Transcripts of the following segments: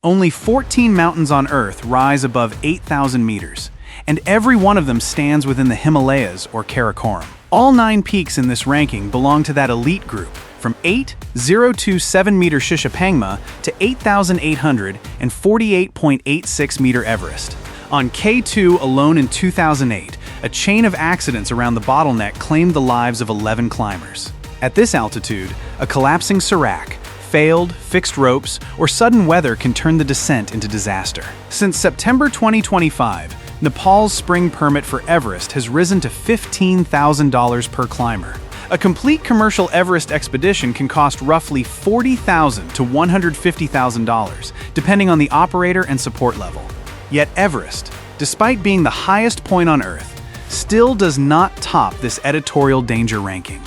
Only 14 mountains on Earth rise above 8,000 meters, and every one of them stands within the Himalayas or Karakoram. All 9 peaks in this ranking belong to that elite group, from 8,027-meter Shishapangma to 8,848.86-meter Everest. On K2 alone in 2008, a chain of accidents around the bottleneck claimed the lives of 11 climbers. At this altitude, a collapsing serac, failed, fixed ropes, or sudden weather can turn the descent into disaster. Since September 2025, Nepal's spring permit for Everest has risen to $15,000 per climber. A complete commercial Everest expedition can cost roughly $40,000 to $150,000, depending on the operator and support level. Yet Everest, despite being the highest point on Earth, still does not top this editorial danger ranking.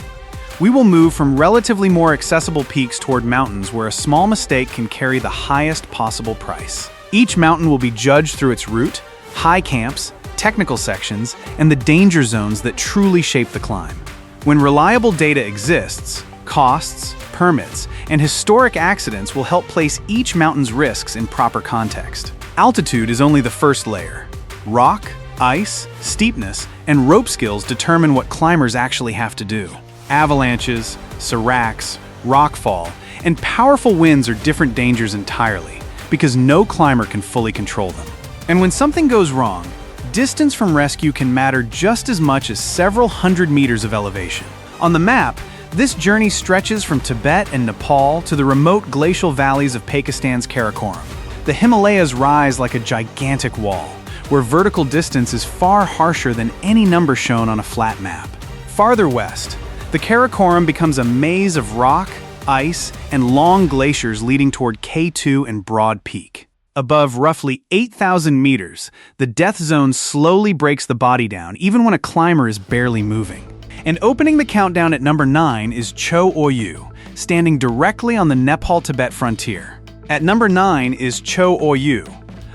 We will move from relatively more accessible peaks toward mountains where a small mistake can carry the highest possible price. Each mountain will be judged through its route, high camps, technical sections, and the danger zones that truly shape the climb. When reliable data exists, costs, permits, and historic accidents will help place each mountain's risks in proper context. Altitude is only the first layer. Rock, ice, steepness, and rope skills determine what climbers actually have to do. Avalanches, seracs, rockfall, and powerful winds are different dangers entirely, because no climber can fully control them. And when something goes wrong, distance from rescue can matter just as much as several hundred meters of elevation. On the map, this journey stretches from Tibet and Nepal to the remote glacial valleys of Pakistan's Karakoram. The Himalayas rise like a gigantic wall, where vertical distance is far harsher than any number shown on a flat map. Farther west, the Karakoram becomes a maze of rock, ice, and long glaciers leading toward K2 and Broad Peak. Above roughly 8,000 meters, the death zone slowly breaks the body down, even when a climber is barely moving. And opening the countdown at number 9 is Cho Oyu, standing directly on the Nepal-Tibet frontier. At number 9 is Cho Oyu,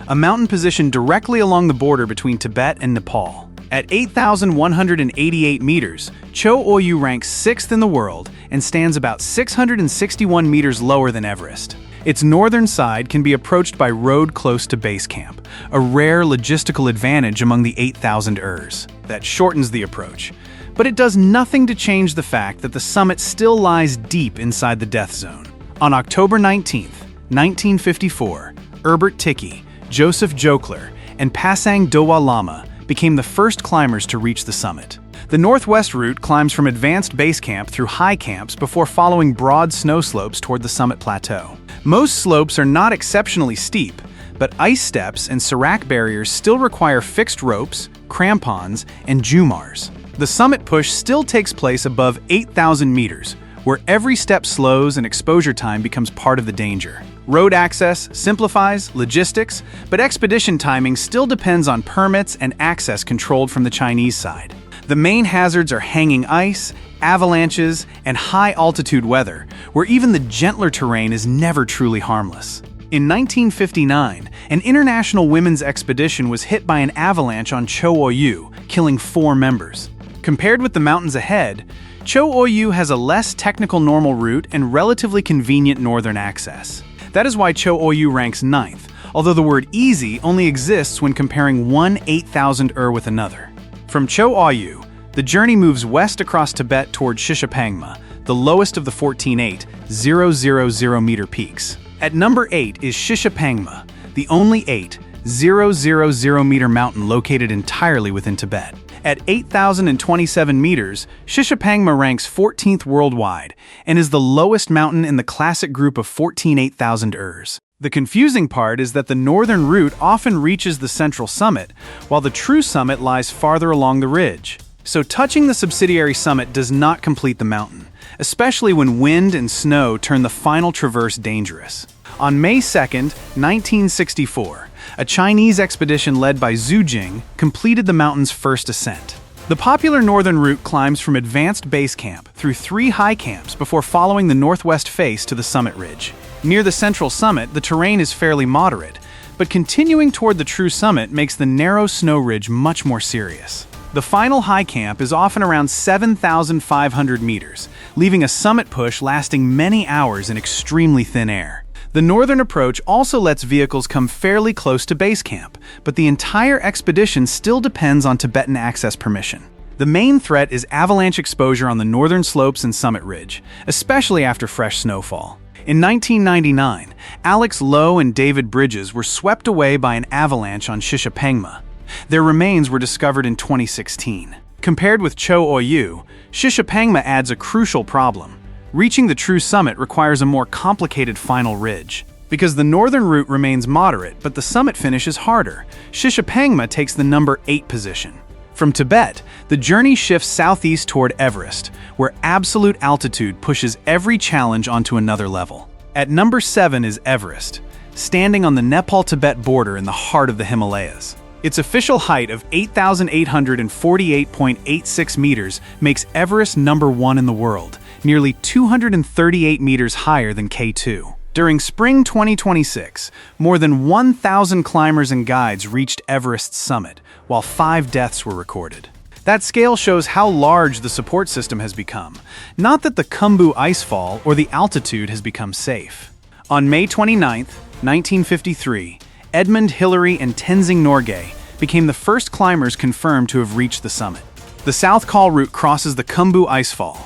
a mountain positioned directly along the border between Tibet and Nepal. At 8,188 meters, Cho Oyu ranks 6th in the world and stands about 661 meters lower than Everest. Its northern side can be approached by road close to base camp, a rare logistical advantage among the 8,000 Ers. That shortens the approach, but it does nothing to change the fact that the summit still lies deep inside the death zone. On October 19th, 1954, Herbert Ticky, Joseph Jokler, and Pasang Dowa Lama became the first climbers to reach the summit. The northwest route climbs from advanced base camp through high camps before following broad snow slopes toward the summit plateau. Most slopes are not exceptionally steep, but ice steps and serac barriers still require fixed ropes, crampons, and jumars. The summit push still takes place above 8,000 meters, where every step slows and exposure time becomes part of the danger. Road access simplifies logistics, but expedition timing still depends on permits and access controlled from the Chinese side. The main hazards are hanging ice, avalanches, and high-altitude weather, where even the gentler terrain is never truly harmless. In 1959, an international women's expedition was hit by an avalanche on Cho Oyu, killing 4 members. Compared with the mountains ahead, Cho Oyu has a less technical normal route and relatively convenient northern access. That is why Cho Oyu ranks 9th, although the word easy only exists when comparing one 8,000 with another. From Cho Oyu, the journey moves west across Tibet toward Shishapangma, the lowest of the 14 8,000-meter peaks. At number 8 is Shishapangma, the only 8,000-meter mountain located entirely within Tibet. At 8,027 meters, Shishapangma ranks 14th worldwide and is the lowest mountain in the classic group of 14 8,000 Ers. The confusing part is that the northern route often reaches the central summit, while the true summit lies farther along the ridge. So touching the subsidiary summit does not complete the mountain, especially when wind and snow turn the final traverse dangerous. On May 2nd, 1964, a Chinese expedition led by Zhu Jing completed the mountain's first ascent. The popular northern route climbs from advanced base camp through 3 high camps before following the northwest face to the summit ridge. Near the central summit, the terrain is fairly moderate, but continuing toward the true summit makes the narrow snow ridge much more serious. The final high camp is often around 7,500 meters, leaving a summit push lasting many hours in extremely thin air. The northern approach also lets vehicles come fairly close to base camp, but the entire expedition still depends on Tibetan access permission. The main threat is avalanche exposure on the northern slopes and summit ridge, especially after fresh snowfall. In 1999, Alex Lowe and David Bridges were swept away by an avalanche on Shishapangma. Their remains were discovered in 2016. Compared with Cho Oyu, Shishapangma adds a crucial problem. Reaching the true summit requires a more complicated final ridge. Because the northern route remains moderate, but the summit finish is harder, Shishapangma takes the number 8 position. From Tibet, the journey shifts southeast toward Everest, where absolute altitude pushes every challenge onto another level. At number 7 is Everest, standing on the Nepal-Tibet border in the heart of the Himalayas. Its official height of 8,848.86 meters makes Everest number 1 in the world, nearly 238 meters higher than K2. During spring 2026, more than 1,000 climbers and guides reached Everest's summit, while 5 deaths were recorded. That scale shows how large the support system has become, not that the Khumbu icefall or the altitude has become safe. On May 29, 1953, Edmund Hillary and Tenzing Norgay became the first climbers confirmed to have reached the summit. The South Col route crosses the Khumbu icefall,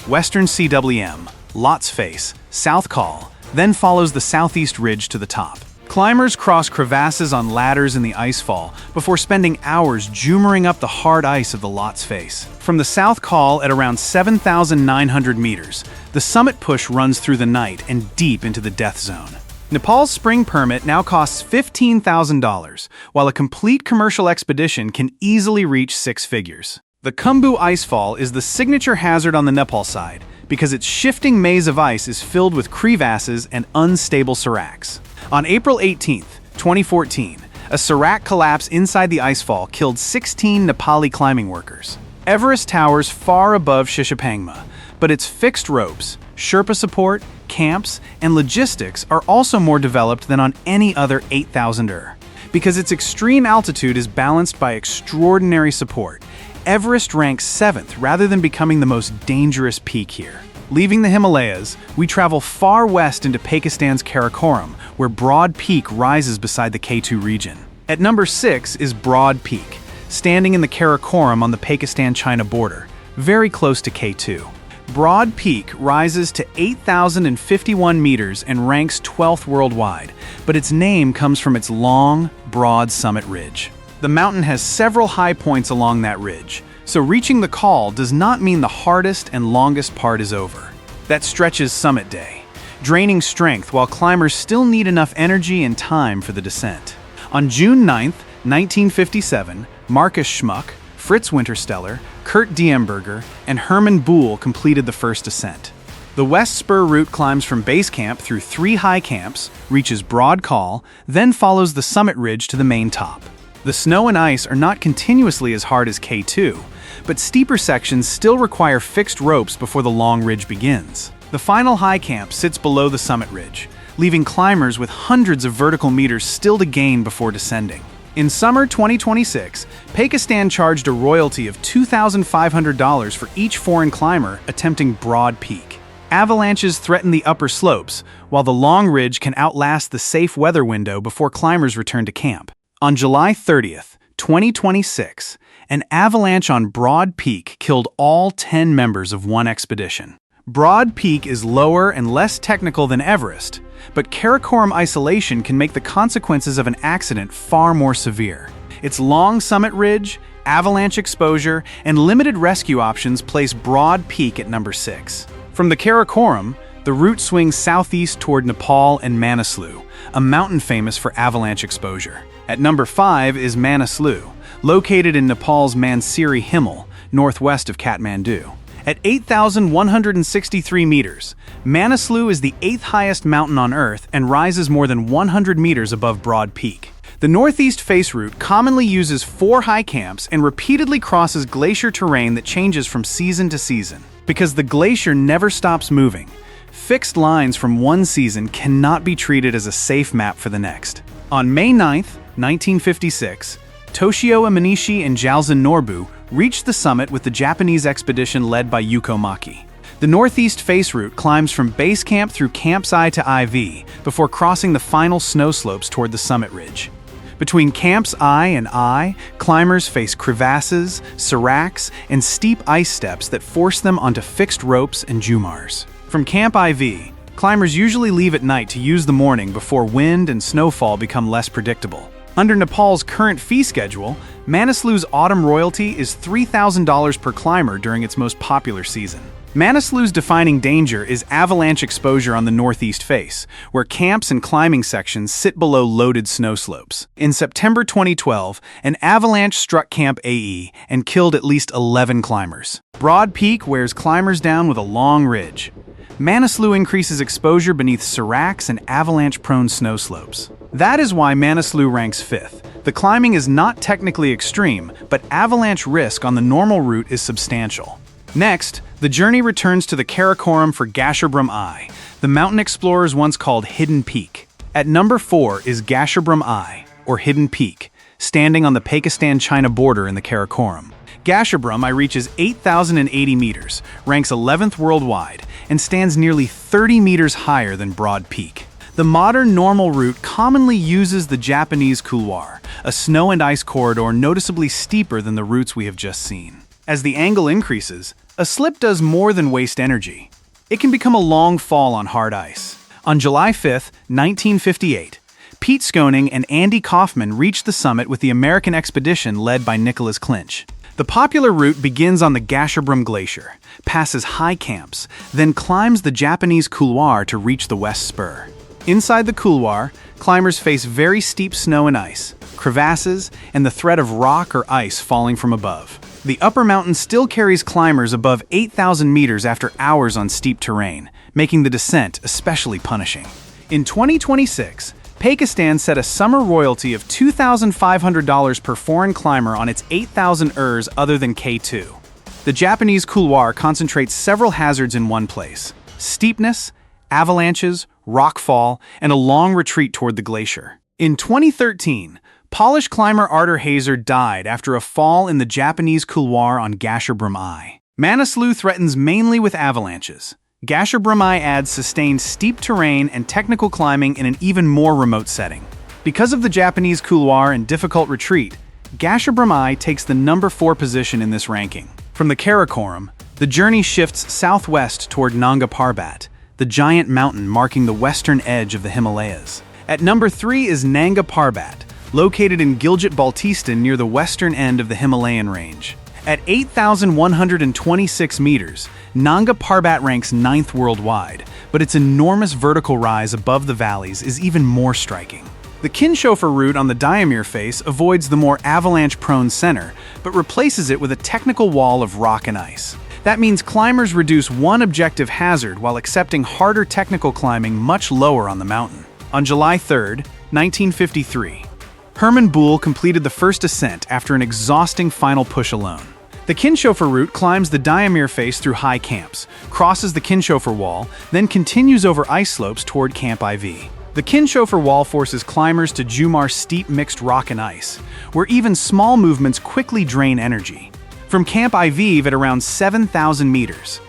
Western CWM, Lot's Face, South Col, then follows the southeast ridge to the top. Climbers cross crevasses on ladders in the icefall before spending hours jummering up the hard ice of the Lot's Face. From the South Col at around 7,900 meters, the summit push runs through the night and deep into the death zone. Nepal's spring permit now costs $15,000, while a complete commercial expedition can easily reach 6 figures. The Khumbu icefall is the signature hazard on the Nepal side because its shifting maze of ice is filled with crevasses and unstable seracs. On April 18, 2014, a serac collapse inside the icefall killed 16 Nepali climbing workers. Everest towers far above Shishapangma, but its fixed ropes, Sherpa support, camps, and logistics are also more developed than on any other 8,000er. Because its extreme altitude is balanced by extraordinary support, Everest ranks 7th rather than becoming the most dangerous peak here. Leaving the Himalayas, we travel far west into Pakistan's Karakoram, where Broad Peak rises beside the K2 region. At number 6 is Broad Peak, standing in the Karakoram on the Pakistan-China border, very close to K2. Broad Peak rises to 8,051 meters and ranks 12th worldwide, but its name comes from its long, broad summit ridge. The mountain has several high points along that ridge, so reaching the col does not mean the hardest and longest part is over. That stretches summit day, draining strength while climbers still need enough energy and time for the descent. On June 9, 1957, Marcus Schmuck, Fritz Wintersteller, Kurt Diemberger, and Hermann Buhl completed the first ascent. The West Spur route climbs from base camp through 3 high camps, reaches Broad Col, then follows the summit ridge to the main top. The snow and ice are not continuously as hard as K2, but steeper sections still require fixed ropes before the long ridge begins. The final high camp sits below the summit ridge, leaving climbers with hundreds of vertical meters still to gain before descending. In summer 2026, Pakistan charged a royalty of $2,500 for each foreign climber attempting Broad Peak. Avalanches threaten the upper slopes, while the long ridge can outlast the safe weather window before climbers return to camp. On July 30th, 2026, an avalanche on Broad Peak killed all 10 members of one expedition. Broad Peak is lower and less technical than Everest, but Karakoram isolation can make the consequences of an accident far more severe. Its long summit ridge, avalanche exposure, and limited rescue options place Broad Peak at number 6. From the Karakoram, the route swings southeast toward Nepal and Manaslu, a mountain famous for avalanche exposure. At number 5 is Manaslu, located in Nepal's Mansiri Himal, northwest of Kathmandu. At 8,163 meters, Manaslu is the 8th highest mountain on Earth and rises more than 100 meters above Broad Peak. The northeast face route commonly uses 4 high camps and repeatedly crosses glacier terrain that changes from season to season. Because the glacier never stops moving, fixed lines from one season cannot be treated as a safe map for the next. On May 9, 1956, Toshio Imanishi and Jalzin Norbu reached the summit with the Japanese expedition led by Yuko Maki. The northeast face route climbs from base camp through Camps I to IV before crossing the final snow slopes toward the summit ridge. Between Camps I and I, climbers face crevasses, seracs, and steep ice steps that force them onto fixed ropes and jumars. From Camp IV, climbers usually leave at night to use the morning before wind and snowfall become less predictable. Under Nepal's current fee schedule, Manaslu's autumn royalty is $3,000 per climber during its most popular season. Manaslu's defining danger is avalanche exposure on the northeast face, where camps and climbing sections sit below loaded snow slopes. In September 2012, an avalanche struck Camp AE and killed at least 11 climbers. Broad Peak wears climbers down with a long ridge. Manaslu increases exposure beneath seracs and avalanche-prone snow slopes. That is why Manaslu ranks 5th. The climbing is not technically extreme, but avalanche risk on the normal route is substantial. Next, the journey returns to the Karakoram for Gasherbrum I, the mountain explorers once called Hidden Peak. At number 4 is Gasherbrum I, or Hidden Peak, standing on the Pakistan-China border in the Karakoram. Gasherbrum I reaches 8,080 meters, ranks 11th worldwide, and stands nearly 30 meters higher than Broad Peak. The modern normal route commonly uses the Japanese couloir, a snow and ice corridor noticeably steeper than the routes we have just seen. As the angle increases, a slip does more than waste energy. It can become a long fall on hard ice. On July 5, 1958, Pete Skoning and Andy Kaufman reached the summit with the American expedition led by Nicholas Clinch. The popular route begins on the Gasherbrum Glacier, passes high camps, then climbs the Japanese couloir to reach the west spur. Inside the couloir, climbers face very steep snow and ice, crevasses, and the threat of rock or ice falling from above. The upper mountain still carries climbers above 8,000 meters after hours on steep terrain, making the descent especially punishing. In 2026, Pakistan set a summer royalty of $2,500 per foreign climber on its 8,000 ers other than K2. The Japanese couloir concentrates several hazards in one place: steepness, avalanches, rockfall, and a long retreat toward the glacier. In 2013, Polish climber Artur Hazer died after a fall in the Japanese couloir on Gasherbrum I. Manaslu threatens mainly with avalanches. Gasherbrum I adds sustained steep terrain and technical climbing in an even more remote setting. Because of the Japanese couloir and difficult retreat, Gasherbrum I takes the number 4 position in this ranking. From the Karakoram, the journey shifts southwest toward Nanga Parbat, the giant mountain marking the western edge of the Himalayas. At number 3 is Nanga Parbat, located in Gilgit-Baltistan near the western end of the Himalayan range. At 8,126 meters, Nanga Parbat ranks 9th worldwide, but its enormous vertical rise above the valleys is even more striking. The Kinshofar route on the Diamir face avoids the more avalanche-prone center, but replaces it with a technical wall of rock and ice. That means climbers reduce one objective hazard while accepting harder technical climbing much lower on the mountain. On July 3, 1953, Hermann Buhl completed the first ascent after an exhausting final push alone. The Kinshofar route climbs the Diamir face through high camps, crosses the Kinshofar wall, then continues over ice slopes toward Camp IV. The Kinshofar wall forces climbers to Jumar steep mixed rock and ice, where even small movements quickly drain energy. From Camp IV at around 7,000 meters,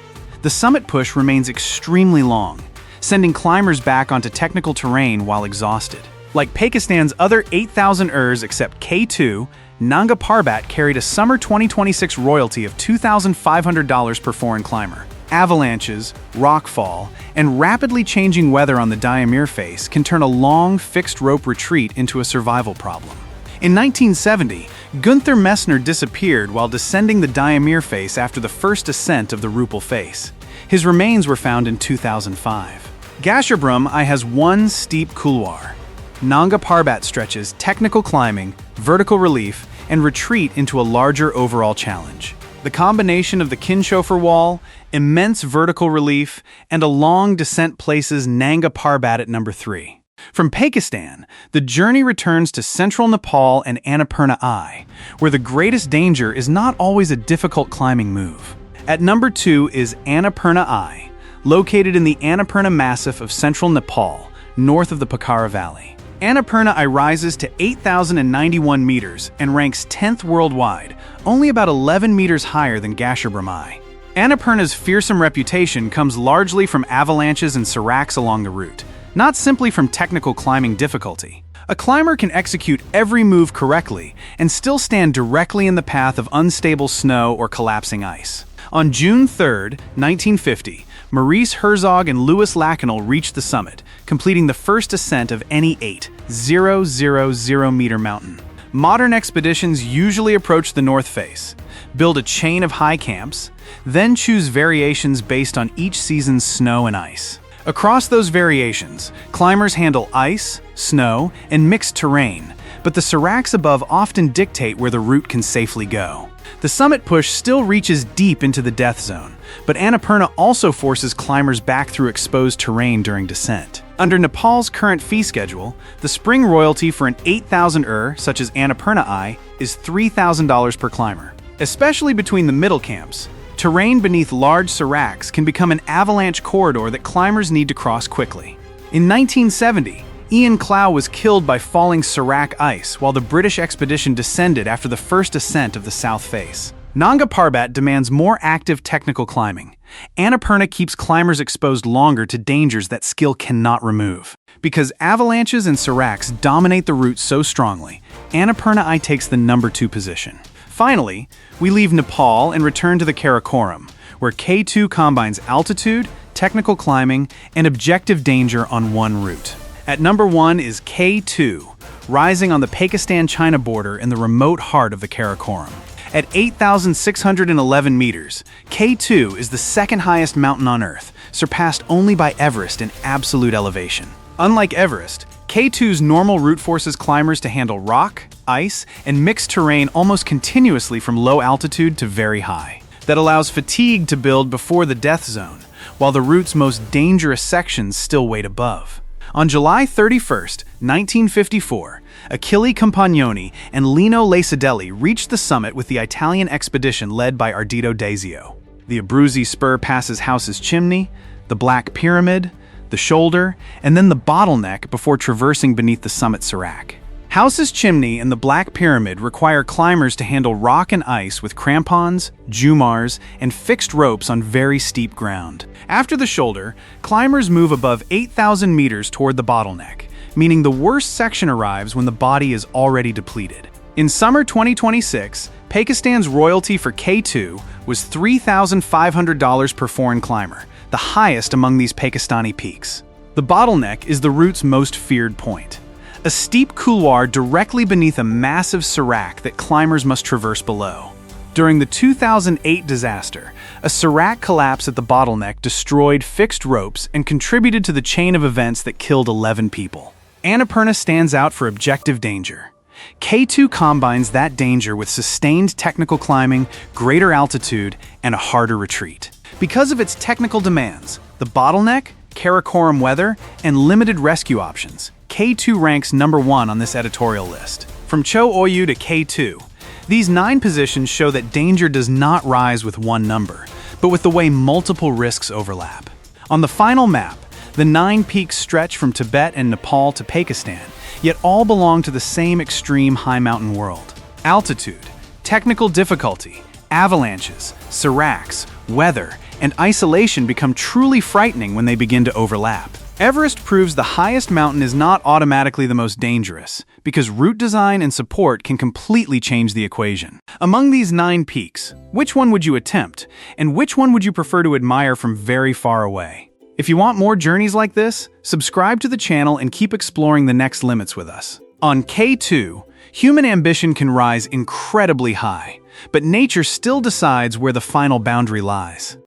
the summit push remains extremely long, sending climbers back onto technical terrain while exhausted. Like Pakistan's other 8,000 ers except K2, Nanga Parbat carried a summer 2026 royalty of $2,500 per foreign climber. Avalanches, rockfall, and rapidly changing weather on the Diamir face can turn a long, fixed-rope retreat into a survival problem. In 1970, Gunther Messner disappeared while descending the Diamir face after the first ascent of the Rupel face. His remains were found in 2005. Gasherbrum I has one steep couloir. Nanga Parbat stretches technical climbing, vertical relief, and retreat into a larger overall challenge. The combination of the Kinshofar wall, immense vertical relief, and a long descent places Nanga Parbat at number 3. From Pakistan, the journey returns to central Nepal and Annapurna I, where the greatest danger is not always a difficult climbing move. At number 2 is Annapurna I, located in the Annapurna Massif of central Nepal, north of the Pokhara Valley. Annapurna I rises to 8,091 meters and ranks 10th worldwide, only about 11 meters higher than Gasherbrum I. Annapurna's fearsome reputation comes largely from avalanches and seracs along the route, not simply from technical climbing difficulty. A climber can execute every move correctly and still stand directly in the path of unstable snow or collapsing ice. On June 3, 1950, Maurice Herzog and Louis Lachenal reached the summit, completing the first ascent of any 8,000-meter mountain. Modern expeditions usually approach the north face, build a chain of high camps, then choose variations based on each season's snow and ice. Across those variations, climbers handle ice, snow, and mixed terrain, but the seracs above often dictate where the route can safely go. The summit push still reaches deep into the death zone, but Annapurna also forces climbers back through exposed terrain during descent. Under Nepal's current fee schedule, the spring royalty for an 8,000 such as Annapurna I, is $3,000 per climber. Especially between the middle camps, terrain beneath large seracs can become an avalanche corridor that climbers need to cross quickly. In 1970, Ian Clow was killed by falling serac ice while the British expedition descended after the first ascent of the south face. Nanga Parbat demands more active technical climbing. Annapurna keeps climbers exposed longer to dangers that skill cannot remove. Because avalanches and seracs dominate the route so strongly, Annapurna I takes the number 2 position. Finally, we leave Nepal and return to the Karakoram, where K2 combines altitude, technical climbing, and objective danger on one route. At number 1 is K2, rising on the Pakistan-China border in the remote heart of the Karakoram. At 8,611 meters, K2 is the second highest mountain on Earth, surpassed only by Everest in absolute elevation. Unlike Everest, K2's normal route forces climbers to handle rock, ice, and mixed terrain almost continuously from low altitude to very high. That allows fatigue to build before the death zone, while the route's most dangerous sections still wait above. On July 31, 1954, Achille Compagnoni and Lino Lacedelli reached the summit with the Italian expedition led by Ardito Desio. The Abruzzi spur passes House's Chimney, the Black Pyramid, the Shoulder, and then the Bottleneck before traversing beneath the summit serac. House's Chimney and the Black Pyramid require climbers to handle rock and ice with crampons, jumars, and fixed ropes on very steep ground. After the Shoulder, climbers move above 8,000 meters toward the Bottleneck, meaning the worst section arrives when the body is already depleted. In summer 2026, Pakistan's royalty for K2 was $3,500 per foreign climber, the highest among these Pakistani peaks. The Bottleneck is the route's most feared point, a steep couloir directly beneath a massive serac that climbers must traverse below. During the 2008 disaster, a serac collapse at the Bottleneck destroyed fixed ropes and contributed to the chain of events that killed 11 people. Annapurna stands out for objective danger. K2 combines that danger with sustained technical climbing, greater altitude, and a harder retreat. Because of its technical demands, the Bottleneck, Karakoram weather, and limited rescue options, K2 ranks number 1 on this editorial list. From Cho Oyu to K2, these 9 positions show that danger does not rise with one number, but with the way multiple risks overlap. On the final map, the 9 peaks stretch from Tibet and Nepal to Pakistan, yet all belong to the same extreme high mountain world. Altitude, technical difficulty, avalanches, seracs, weather, and isolation become truly frightening when they begin to overlap. Everest proves the highest mountain is not automatically the most dangerous, because route design and support can completely change the equation. Among these 9 peaks, which one would you attempt, and which one would you prefer to admire from very far away? If you want more journeys like this, subscribe to the channel and keep exploring the next limits with us. On K2, human ambition can rise incredibly high, but nature still decides where the final boundary lies.